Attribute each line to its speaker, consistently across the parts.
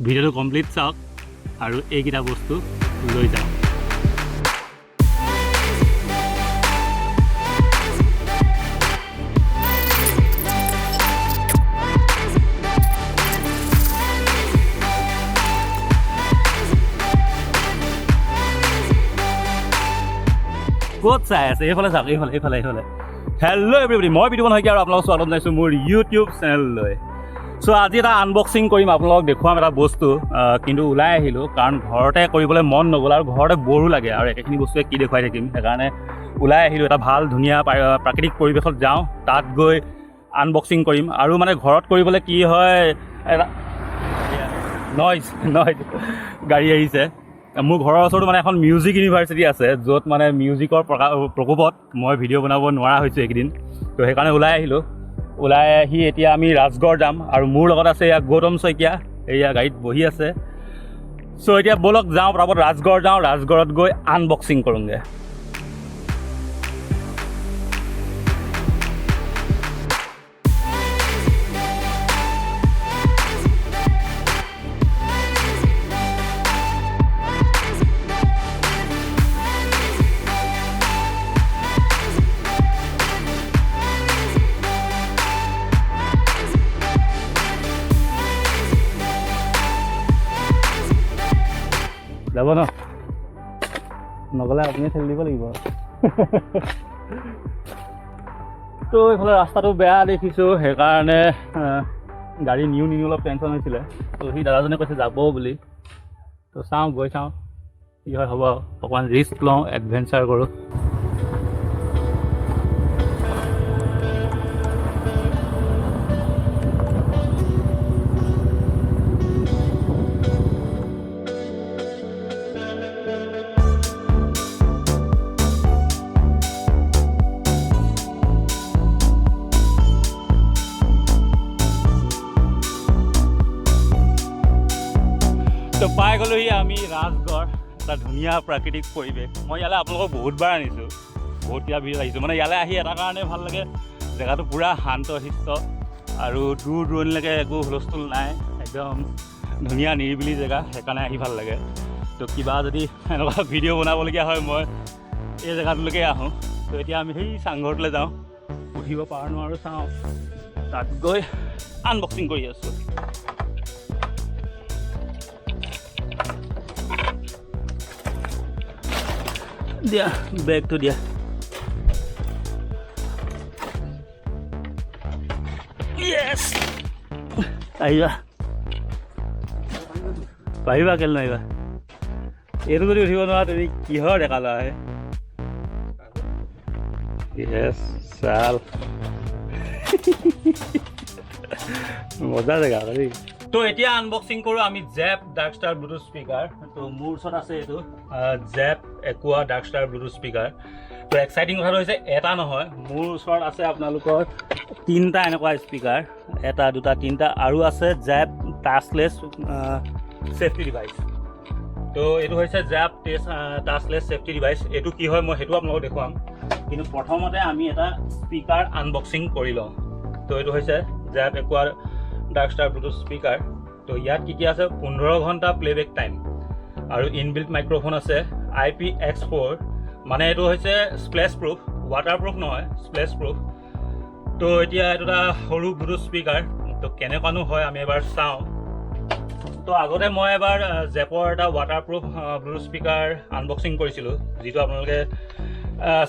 Speaker 1: ভিডিঅ'টো কমপ্লিট চাওক আৰু এইকেইটা বস্তু লৈ যাওক। ক'ত চাই আছে? এইফালে চাওক, এইফালে। হেল্ল' এভৰিবডি, মই বিতুপন শইকীয়া আৰু আপোনালোকক স্বাগতম জনাইছোঁ মোৰ ইউটিউব চেনেললৈ। চ' আজি এটা আনবক্সিং কৰিম, আপোনালোকক দেখুৱাম এটা বস্তু, কিন্তু ওলাই আহিলোঁ কাৰণ ঘৰতে কৰিবলৈ মন নগ'ল আৰু ঘৰতে বৰো লাগে আৰু একেখিনি বস্তুৱে কি দেখুৱাই থাকিম, সেইকাৰণে ওলাই আহিলোঁ। এটা ভাল ধুনীয়া প্ৰাকৃতিক পৰিৱেশত যাওঁ, তাত গৈ আনবক্সিং কৰিম। আৰু মানে ঘৰত কৰিবলৈ কি হয়, এটা নইজ গাড়ী আহিছে। মোৰ ঘৰৰ ওচৰতো মানে এখন মিউজিক ইউনিভাৰ্চিটি আছে, য'ত মানে মিউজিকৰ প্ৰকোপত মই ভিডিঅ' বনাব নোৱাৰা হৈছোঁ এইকেইদিন। তো সেইকাৰণে ওলাই আহিলোঁ। ওলাই আহি এতিয়া আমি ৰাজগড় যাম আৰু মোৰ লগত আছে এয়া গৌতম শইকীয়া, এয়া গাড়ীত বহি আছে। চ' এতিয়া ব'লক যাওঁ, পৰাপত ৰাজগড় যাওঁ, ৰাজগড়ত গৈ আনবক্সিং কৰোঁগৈ। যাব ন? নগ'লে আপুনি ঠেলি দিব লাগিব। তো এইফালে ৰাস্তাটো বেয়া দেখিছোঁ, সেইকাৰণে গাড়ী নিউ অলপ টেনশ্যন হৈছিলে। তো সি দাদাজনে কৈছে যাব বুলি। তো চাওঁ, গৈ চাওঁ কি হয় হ'ব। অকণমান ৰিস্ক লওঁ, এডভেঞ্চাৰ কৰোঁ। তো পাই গ'লোহি আমি ৰাজগড়, এটা ধুনীয়া প্ৰাকৃতিক পৰিৱেশ। মই ইয়ালৈ আপোনালোকক বহুতবাৰ আনিছোঁ, বহুতকেইটা ভিডিঅ' আহিছোঁ। মানে ইয়ালৈ আহি এটা কাৰণে ভাল লাগে, জেগাটো পূৰা শান্তশিষ্ট আৰু দূৰ দূৰণিলৈকে একো হুলস্থুল নাই, একদম ধুনীয়া নিৰিবিলি জেগা, সেইকাৰণে আহি ভাল লাগে। তো কিবা যদি এনেকুৱা ভিডিঅ' বনাবলগীয়া হয় মই এই জেগাটোলৈকে আহোঁ। তো এতিয়া আমি সেই চাংঘৰটোলৈ যাওঁ, উঠিব পাৰোঁ নোৱাৰোঁ চাওঁ, তাত গৈ আনবক্সিং কৰি আছোঁ। দিয়া বেগটো দিয়া। ইয়েছ, আহিবা পাৰিবা, কেলৈ নোৱাৰিবা? এইটো যদি উঠিব নোৱাৰা তুমি কিহৰ ডেকা ল'ৰা হে? ইয়েছ, চাল মজা জেগা দেই। তো এতিয়া আনবক্সিং কৰোঁ আমি জেপ ডাৰ্কষ্টাৰ ব্লুটুথ স্পীকাৰ। তো মোৰ ওচৰত আছে এইটো জেপ একুৱা ডাৰ্কষ্টাৰ ব্লুটুথ স্পীকাৰ। তো এক্সাইটিং কথাটো হৈছে এটা নহয়, মোৰ ওচৰত আছে আপোনালোকৰ 3টা এনেকুৱা স্পীকাৰ, 1 2 3টা, আৰু আছে জেপ টাচলেছ ছেফটি ডিভাইচ। তো এইটো হৈছে জেপ টাচলেছ ছেফটি ডিভাইচ। এইটো কি হয় মই সেইটো আপোনালোকক দেখুৱাম, কিন্তু প্ৰথমতে আমি এটা স্পীকাৰ আনবক্সিং কৰি লওঁ। তো এইটো হৈছে জেপ একুৱা ডাৰ্কষ্টাৰ ব্লুটুথ স্পীকাৰ। তো ইয়াত কি আছে, 15 ঘণ্টা প্লেবেক টাইম আৰু ইনবিল্ট মাইক্ৰফোন আছে IPX4, মানে এইটো হৈছে স্প্লেছ প্ৰুফ, ৱাটাৰ প্ৰুফ নহয়, স্প্লেছ প্ৰুফ। তো এতিয়া এইটো এটা সৰু ব্লুটুথ স্পীকাৰ। তো কেনেকুৱানো হয় আমি এবাৰ চাওঁ। তো আগতে মই এবাৰ জেপৰ এটা water proof Bluetooth speaker unboxing কৰিছিলোঁ, যিটো আপোনালোকে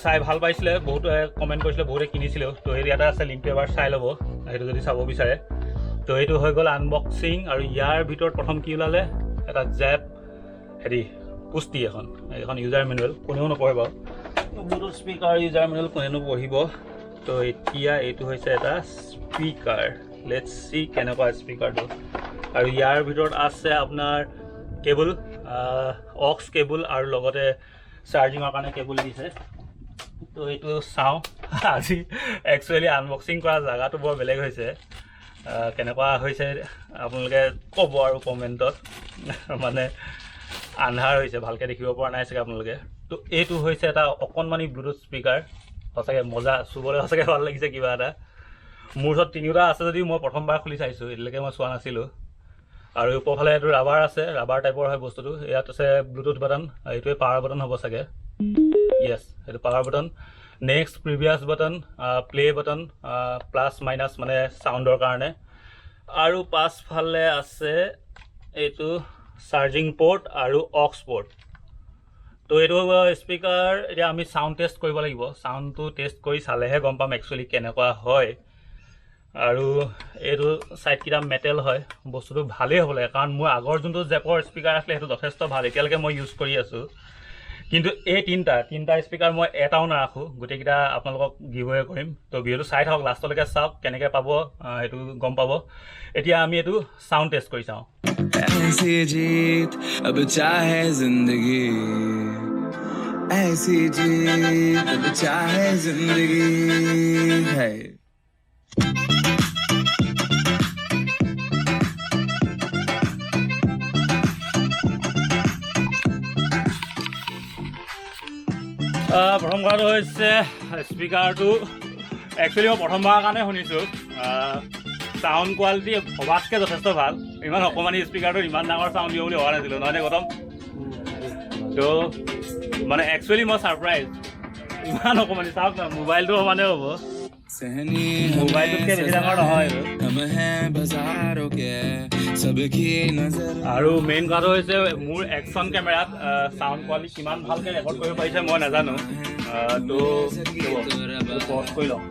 Speaker 1: চাই ভাল পাইছিলে, বহুতে কমেণ্ট কৰিছিলে, বহুতে কিনিছিলোঁ। তো এই ইয়াতে আছে, লিংকটো এবাৰ চাই ল'ব সেইটো যদি চাব বিচাৰে। তো এইটো হৈ গ'ল আনবক্সিং। আৰু ইয়াৰ ভিতৰত প্ৰথম কি ওলালে, এটা জেপ পুষ্টি এখন ইউজাৰ মেনুৱেল, কোনেও নপঢ়ে বাৰু, ব্লুটুথ স্পীকাৰ ইউজাৰ মেনুৱেল কোনেনো পঢ়িব। তো এতিয়া এইটো হৈছে এটা স্পীকাৰ, লেটছ চি কেনেকুৱা স্পীকাৰটো। আৰু ইয়াৰ ভিতৰত আছে আপোনাৰ কেবল, অক্স কেবল, আৰু লগতে চাৰ্জিঙৰ কাৰণে কেবল দিছে। তো এইটো চাওঁ। আজি একচুৱেলি আনবক্সিং কৰা জেগাটো বৰ বেলেগ হৈছে, কেনেকুৱা হৈছে আপোনালোকে ক'ব আৰু কমেণ্টত। মানে আন্ধাৰ হৈছে, ভালকৈ দেখিব পৰা নাই চাগে আপোনালোকে। তো এইটো হৈছে এটা অকণমানি ব্লুটুথ স্পীকাৰ, সঁচাকৈ মজা, চুবলৈ সঁচাকৈ ভাল লাগিছে কিবা এটা। মোৰ ওচৰত 3টা আছে যদিও মই প্ৰথমবাৰ খুলি চাইছোঁ, এতিয়ালৈকে মই চোৱা নাছিলোঁ। আৰু ওপৰফালে এইটো ৰাবাৰ আছে, ৰাবাৰ টাইপৰ হয় বস্তুটো। ইয়াত আছে ব্লুটুথ বাটন, এইটোৱে পাৱাৰ বাটন হ'ব চাগে। য়েছ, এইটো power button. Next previous button, play button, plus minus মানে চাউণ্ডৰ কাৰণে। আৰু পাছফালে আছে এইটো চাৰ্জিং পৰ্ট আৰু অক্স পৰ্ট। তো এইটো স্পীকাৰ এতিয়া আমি চাউণ্ড টেষ্ট কৰিব লাগিব। চাউণ্ডটো টেষ্ট কৰি চালেহে গম পাম একচুৱেলি কেনেকুৱা হয়। আৰু এইটো চাইডকেইটা মেটেল হয়, বস্তুটো ভালেই হ'ব লাগে, কাৰণ মোৰ আগৰ যোনটো জেপৰ স্পীকাৰ আছিলে সেইটো যথেষ্ট ভাল, এতিয়ালৈকে মই ইউজ কৰি আছোঁ। কিন্তু এই তিনিটা স্পীকাৰ মই এটাও নাৰাখোঁ, গোটেইকেইটা আপোনালোকক গিভৱে কৰিম। তো ভিডিঅ'টো চাই থাকক, লাষ্টলৈকে চাওক, কেনেকৈ পাব সেইটো গম পাব। এতিয়া আমি এইটো চাউণ্ড টেষ্ট কৰি চাওঁ।
Speaker 2: ऐसी जीत अब चाहे जिंदगी, ऐसी जीत अब चाहे जिंदगी है।
Speaker 1: প্ৰথম কথাটো হৈছে স্পীকাৰটো একচুৱেলি মই প্ৰথমবাৰৰ কাৰণে শুনিছোঁ। চাউণ্ড কোৱালিটি ভবাতকৈ যথেষ্ট ভাল। ইমান অকণমানি স্পীকাৰটোত ইমান ডাঙৰ চাউণ্ড দিব বুলি ভবা নাছিলোঁ, নহয়নে গৌতম? তো মানে একচুৱেলি মই ছাৰপ্ৰাইজ, ইমান অকণমানি। চাওক না, মোবাইলটো সমানে হ'ব, মোবাইলটোতকৈ বেছি ডাঙৰ নহয়। আৰু মেইন কথাটো হৈছে মোৰ একশ্যন কেমেৰাত চাউণ্ড কোৱালিটি কিমান ভালকৈ ৰেকৰ্ড কৰিব পাৰিছে মই নাজানো। তো পজ কৰি লওঁ।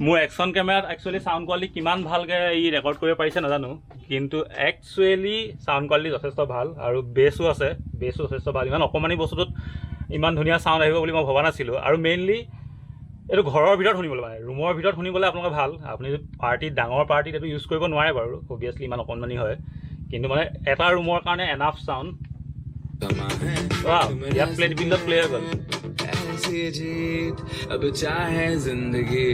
Speaker 1: মোৰ একশ্যন কেমেৰাত একচুৱেলি চাউণ্ড কোৱালিটি কিমান ভালকৈ ই ৰেকৰ্ড কৰিব পাৰিছে নাজানো, কিন্তু একচুৱেলি চাউণ্ড কোৱালিটি যথেষ্ট ভাল। আৰু বেছো আছে, বেছো যথেষ্ট ভাল। ইমান অকণমানি বস্তুটোত ইমান ধুনীয়া চাউণ্ড আহিব বুলি মই ভবা নাছিলোঁ। আৰু মেইনলি এইটো ঘৰৰ ভিতৰত শুনিবলৈ, মানে ৰুমৰ ভিতৰত শুনিবলৈ আপোনালোকে ভাল। আপুনি পাৰ্টিত, ডাঙৰ পাৰ্টিত এইটো ইউজ কৰিব নোৱাৰে বাৰু, অভিয়াছলি ইমান অকণমানি হয়, কিন্তু মানে এটা ৰুমৰ কাৰণে এনাফ চাউণ্ড। ইয়াত প্লে টিপিলত প্লে হৈ গ'ল।
Speaker 2: ऐसी जीत अब चाहे जिंदगी,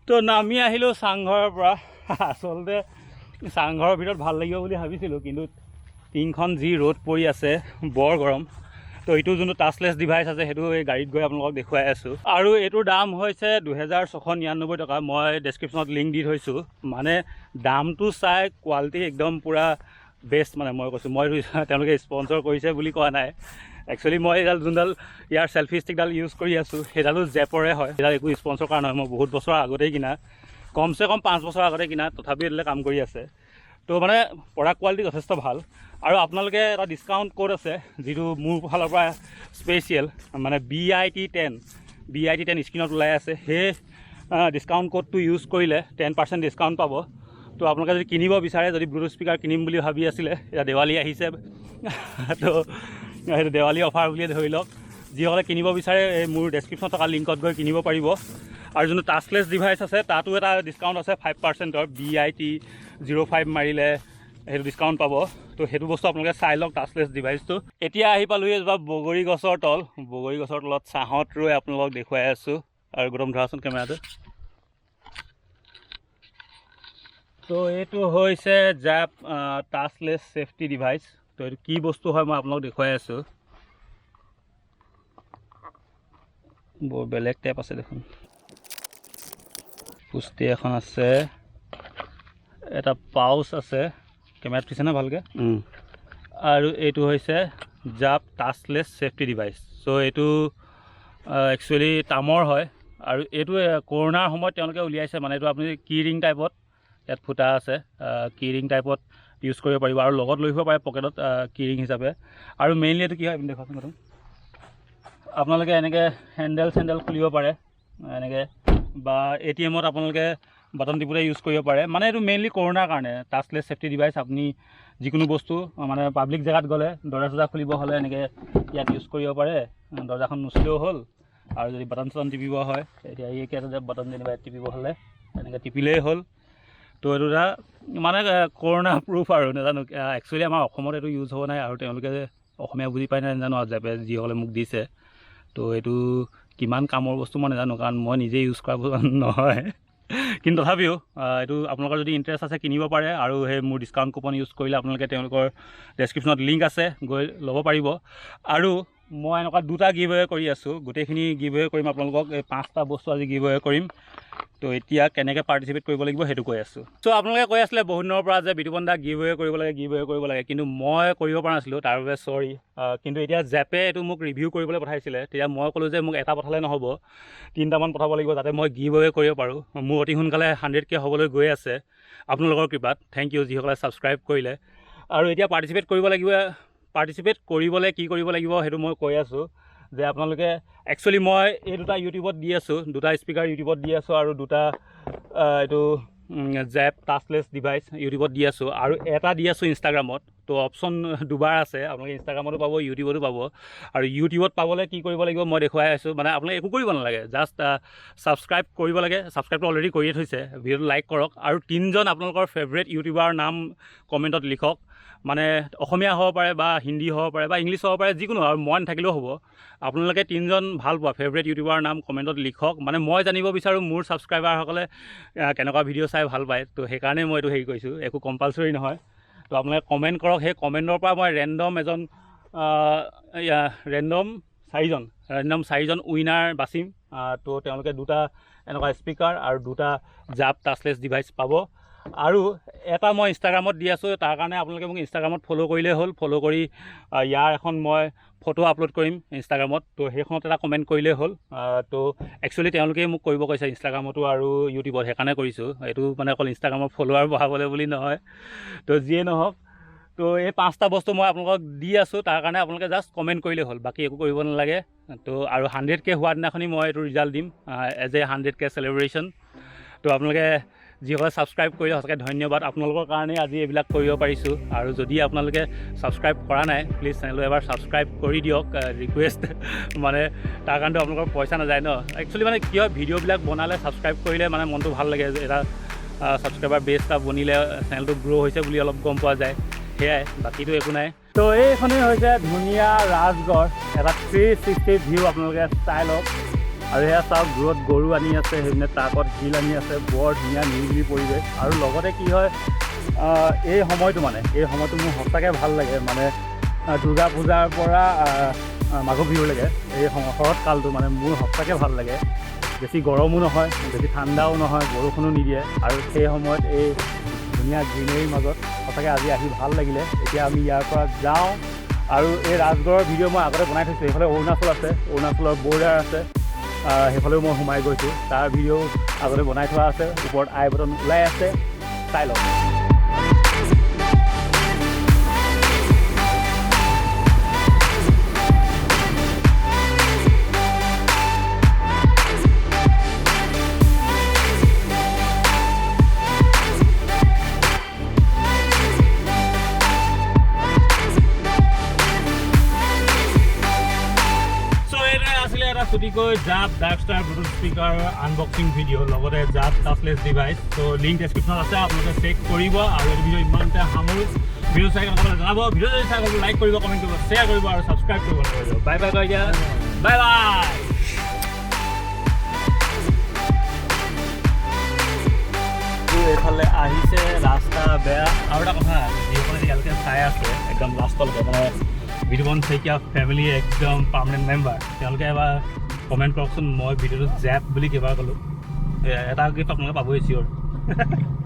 Speaker 1: তো নামি আহিলোঁ চাংঘৰৰ পৰা। আচলতে চাংঘৰৰ ভিতৰত ভাল লাগিব বুলি ভাবিছিলোঁ, কিন্তু টিংখন যি ৰ'দ পৰি আছে, বৰ গৰম। তো এইটো যোনটো টাচলেছ ডিভাইচ আছে সেইটো এই গাড়ীত গৈ আপোনালোকক দেখুৱাই আছোঁ। আৰু এইটোৰ দাম হৈছে 2699 টকা। মই ডেছক্ৰিপশ্যনত লিংক দি থৈছোঁ। মানে দামটো চাই কোৱালিটি একদম পূৰা বেষ্ট। মানে মই কৈছোঁ, মই তেওঁলোকে স্পনচৰ কৰিছে বুলি কোৱা নাই। একচুৱেলি মই এইডাল যোনডাল ইয়াৰ চেল্ফি ষ্টিকডাল ইউজ কৰি আছোঁ সেইডালো জেপৰে হয়। সেইডাল একো স্পনচৰ কৰা নহয়, মই বহুত বছৰ আগতেই কিনা, কমচে কম 5 বছৰ আগতে কিনা, তথাপি এইডালে কাম কৰি আছে। তো মানে প্ৰডাক্ট কোৱালিটি যথেষ্ট ভাল। আৰু আপোনালোকে এটা ডিছকাউণ্ট কোড আছে, যিটো মোৰ ফালৰ পৰা স্পেচিয়েল, মানে BIT10 স্ক্ৰীণত ওলাই আছে। সেই ডিছকাউণ্ট কোডটো ইউজ কৰিলে 10% ডিছকাউণ্ট পাব। তো আপোনালোকে যদি কিনিব বিচাৰে, যদি ব্লুটুথ স্পীকাৰ কিনিম বুলি ভাবি আছিলে, এতিয়া দেৱালী আহিছে, তো সেইটো দেৱালী অফাৰ বুলিয়ে ধৰি লওক। যিসকলে কিনিব বিচাৰে এই মোৰ ডেছক্ৰিপশ্যনত থকা লিংকত গৈ কিনিব পাৰিব। আৰু যোনটো টাচলেছ ডিভাইচ আছে তাতো এটা ডিছকাউণ্ট আছে 5%। BIT05 মাৰিলে সেইটো ডিছকাউণ্ট পাব। তো সেইটো বস্তু আপোনালোকে চাই লওক, টাচলেছ ডিভাইচটো। এতিয়া আহি পালোহি এজোপা বগৰী গছৰ তল। বগৰী গছৰ তলত ছাঁহত ৰৈ আপোনালোকক দেখুৱাই আছোঁ। আৰু গৌতম ধৰাচোন কেমেৰাটো। তো এইটো হৈছে জাপ টাচলেছ ছেফটি ডিভাইচ। তো এইটো কি বস্তু হয় মই আপোনালোকক দেখুৱাই আছোঁ। বৰ বেলেগ টাইপ আছে দেখোন। পুষ্টি এখন আছে, এটা পাউচ আছে, কেমেৰাত পিছেনে ভালকৈ। আৰু এইটো হৈছে জাপ টাচলেছ ছেফটি ডিভাইচ। চ' এইটো একচুৱেলি তামৰ হয়। আৰু এইটো কৰোণাৰ সময়ত তেওঁলোকে উলিয়াইছে। মানে এইটো আপুনি কি ৰিং টাইপত, ইয়াত ফুটা আছে, কি ৰিং টাইপত ইউজ কৰিব পাৰিব, আৰু লগত লৈ আহিব পাৰে পকেটত কি ৰিং হিচাপে। আৰু মেইনলি এইটো কি হয় আপুনি দেখুৱাচোন প্ৰথম। আপোনালোকে এনেকৈ হেণ্ডেল খুলিব পাৰে এনেকৈ, বা ATMত আপোনালোকে বাটন টিপুতে ইউজ কৰিব পাৰে। মানে এইটো মেইনলি কৰোণাৰ কাৰণে টাচলেছ ছেফটি ডিভাইচ। আপুনি যিকোনো বস্তু মানে পাব্লিক জেগাত গ'লে দৰ্জা চৰ্জা খুলিব হ'লে এনেকৈ ইয়াত ইউজ কৰিব পাৰে। দৰ্জাখন নুচুলেও হ'ল। আৰু যদি বাটন চাটন টিপিব হয়, এতিয়া এই কেইটা বাটন যেনিবা টিপিব হ'লে এনেকৈ টিপিলেই হ'ল। তো এইটো এটা মানে কৰোণা প্ৰুফ আৰু নাজানো। একচুৱেলি আমাৰ অসমত এইটো ইউজ হ'ব নাই, আৰু তেওঁলোকে অসমীয়া বুজি পাই নাই নাজানো, আৰু জেপে যিসকলে মোক দিছে। তো এইটো কিমান কামৰ বস্তু মই নাজানো, কাৰণ মই নিজে ইউজ কৰা বস্তু নহয়। কিন্তু তথাপিও এইটো আপোনালোকৰ যদি ইণ্টাৰেষ্ট আছে কিনিব পাৰে আৰু সেই মোৰ ডিছকাউণ্ট কুপন ইউজ কৰিলে আপোনালোকে তেওঁলোকৰ ডেছক্ৰিপশ্যনত লিংক আছে গৈ ল'ব পাৰিব আৰু মই এনেকুৱা 2টা গিভ এৱে কৰি আছোঁ গোটেইখিনি গিভ এৱে কৰিম আপোনালোকক এই 5টা বস্তু আজি গিভ এৱে কৰিম তো এতিয়া কেনেকৈ পাৰ্টিচিপেট কৰিব লাগিব সেইটো কৈ আছোঁ চ' আপোনালোকে কৈ আছিলে বহুত দিনৰ পৰা যে বিতুপন দা গিভ এৱে কৰিব লাগে কিন্তু মই কৰিব পৰা নাছিলোঁ তাৰ বাবে চৰি কিন্তু এতিয়া জেপে এইটো মোক ৰিভিউ কৰিবলৈ পঠাইছিলে তেতিয়া মই ক'লোঁ যে মোক এটা পঠালে নহ'ব 3টামান পঠাব লাগিব যাতে মই গিভ এৱে কৰিব পাৰোঁ মোৰ অতি সোনকালে 100K হ'বলৈ গৈ আছে আপোনালোকৰ কৃপাত থেংক ইউ যিসকলে ছাবস্ক্ৰাইব কৰিলে আৰু এতিয়া পাৰ্টিচিপেট কৰিবলৈ কি কৰিব লাগিব সেইটো মই কৈ আছোঁ যে আপোনালোকে একচুৱেলি মই এই 2টা ইউটিউবত দি আছোঁ 2টা স্পীকাৰ ইউটিউবত দি আছোঁ আৰু 2টা এইটো জেপ টাচলেছ ডিভাইচ ইউটিউবত দি আছোঁ আৰু এটা দি আছোঁ ইনষ্টাগ্ৰামত তো অপশ্যন 2বাৰ আছে আপোনালোকে ইনষ্টাগ্ৰামতো পাব ইউটিউবতো পাব আৰু ইউটিউবত পাবলৈ কি কৰিব লাগিব মই দেখুৱাই আছোঁ মানে আপোনালোকে একো কৰিব নালাগে জাষ্ট ছাবস্ক্ৰাইব কৰিব লাগে ছাবস্ক্ৰাইবটো অলৰেডি কৰিয়ে থৈছে ভিডিঅ'টো লাইক কৰক আৰু 3জন আপোনালোকৰ ফেভৰেট ইউটিউবাৰ নাম কমেণ্টত লিখক মানে অসমীয়া হ'ব পাৰে বা হিন্দী হ'ব পাৰে বা ইংলিছ হ'ব পাৰে যিকোনো আৰু মই নাথাকিলেও হ'ব আপোনালোকে 3জন ভাল পোৱা ফেভৰেট ইউটিউবাৰ নাম কমেণ্টত লিখক মানে মই জানিব বিচাৰোঁ মোৰ ছাবস্ক্ৰাইবাৰসকলে কেনেকুৱা ভিডিঅ' চাই ভাল পায় তো সেইকাৰণে মই এইটো হেৰি কৰিছোঁ একো কম্পালচৰি নহয় তো আপোনালোকে কমেণ্ট কৰক সেই কমেণ্টৰ পৰা মই ৰেণ্ডম 4জন উইনাৰ বাচিম তো তেওঁলোকে 2টা এনেকুৱা স্পীকাৰ আৰু 2টা জাপ টাচলেছ ডিভাইচ পাব আৰু এটা মই ইনষ্টাগ্ৰামত দি আছোঁ তাৰ কাৰণে আপোনালোকে মোক ইনষ্টাগ্ৰামত ফ'ল' কৰিলেই হ'ল ফ'ল' কৰি ইয়াৰ এখন মই ফটো আপলোড কৰিম ইনষ্টাগ্ৰামত তো সেইখনত এটা কমেণ্ট কৰিলেই হ'ল তো একচুৱেলি তেওঁলোকেই মোক কৰিব কৈছে ইনষ্টাগ্ৰামতো আৰু ইউটিউবত সেইকাৰণে কৰিছোঁ এইটো মানে অকল ইনষ্টাগ্ৰামৰ ফ'ল'ৱাৰ বঢ়াবলৈ বুলি নহয় তো যিয়ে নহওক তো এই 5টা বস্তু মই আপোনালোকক দি আছোঁ তাৰ কাৰণে আপোনালোকে জাষ্ট কমেণ্ট কৰিলেই হ'ল বাকী একো কৰিব নালাগে তো আৰু 100K হোৱা দিনাখনি মই এইটো ৰিজাল্ট দিম এজ এ 100K চেলিব্ৰেশ্যন তো আপোনালোকে যিসকলে ছাবস্ক্ৰাইব কৰিলে সঁচাকৈ ধন্যবাদ আপোনালোকৰ কাৰণেই আজি এইবিলাক কৰিব পাৰিছোঁ আৰু যদি আপোনালোকে ছাবস্ক্ৰাইব কৰা নাই প্লিজ চেনেলটো এবাৰ ছাবস্ক্ৰাইব কৰি দিয়ক ৰিকুৱেষ্ট মানে তাৰ কাৰণেতো আপোনালোকৰ পইচা নাযায় ন একচুৱেলি মানে কি হয় ভিডিঅ'বিলাক বনালে ছাবস্ক্ৰাইব কৰিলে মানে মনটো ভাল লাগে এটা ছাবস্ক্ৰাইবাৰ বেছ এটা বনিলে চেনেলটো গ্ৰ' হৈছে বুলি অলপ গম পোৱা যায় সেয়াই বাকীটো একো নাই তো এইখনেই হৈছে ধুনীয়া ৰাজগড় এটা 360 ভিউ আপোনালোকে চাই লওক আৰু সেয়া চাওক দূৰত গৰু আনি আছে সেইপিনে ট্ৰাকত শিল আনি আছে বৰ ধুনীয়া নিৰিবিলি পৰিৱেশ আৰু লগতে কি হয় এই সময়টো মোৰ সঁচাকৈ ভাল লাগে মানে দুৰ্গা পূজাৰ পৰা মাঘ বিহুলৈকে এই শৰৎকালটো মানে মোৰ সঁচাকৈ ভাল লাগে বেছি গৰমো নহয় বেছি ঠাণ্ডাও নহয় বৰষুণো নিদিয়ে আৰু সেই সময়ত এই ধুনীয়া গ্ৰীনেৰীৰ মাজত সঁচাকৈ আজি আহি ভাল লাগিলে এতিয়া আমি ইয়াৰ পৰা যাওঁ আৰু এই ৰাজগড়ৰ ভিডিঅ' মই আগতে বনাই থৈছোঁ সেইফালে অৰুণাচল আছে অৰুণাচলৰ বৰ্ডাৰ আছে সেইফালেও মই সোমাই গৈছোঁ তাৰ ভিডিঅ' আগতে বনাই থোৱা আছে ওপৰত আই বটন ওলাই আছে চাই লওক ছুটিকৈ জাপ ডাৰ্কষ্টাৰ ব্লুটুথ স্পীকাৰ আনবক্সিং ভিডিঅ' লগতে জাপ টাচলেছ ডিভাইচ তো লিংক ডেছক্ৰিপশ্যনত আছে আপোনালোকে চেক কৰিব আৰু এইটো ভিডিঅ' ইমানতে সামৰোঁ ভিডিঅ' চাই কেনেকৈ জনাব ভিডিঅ' যদি চাই লাইক কৰিব কমেণ্ট কৰিব শ্বেয়াৰ কৰিব আৰু ছাবস্ক্ৰাইব কৰিব নাপাহৰিব বাই বাই কৈ দিয়া বাই বাই এইফালে আহিছে ৰাস্তা বেয়া আৰু এটা কথা যিসকলে ইয়ালৈকে চাই আছে একদম লাষ্টলৈকে মানে বিতুপন শইকীয়া ফেমিলি একদম পাৰ্মানেণ্ট মেম্বাৰ তেওঁলোকে এবাৰ কমেণ্ট কৰকচোন মই ভিডিঅ'টো জেপ বুলি কিবা ক'লোঁ এটা গিফ্ট আপোনালোকে পাবই চিয়'ৰ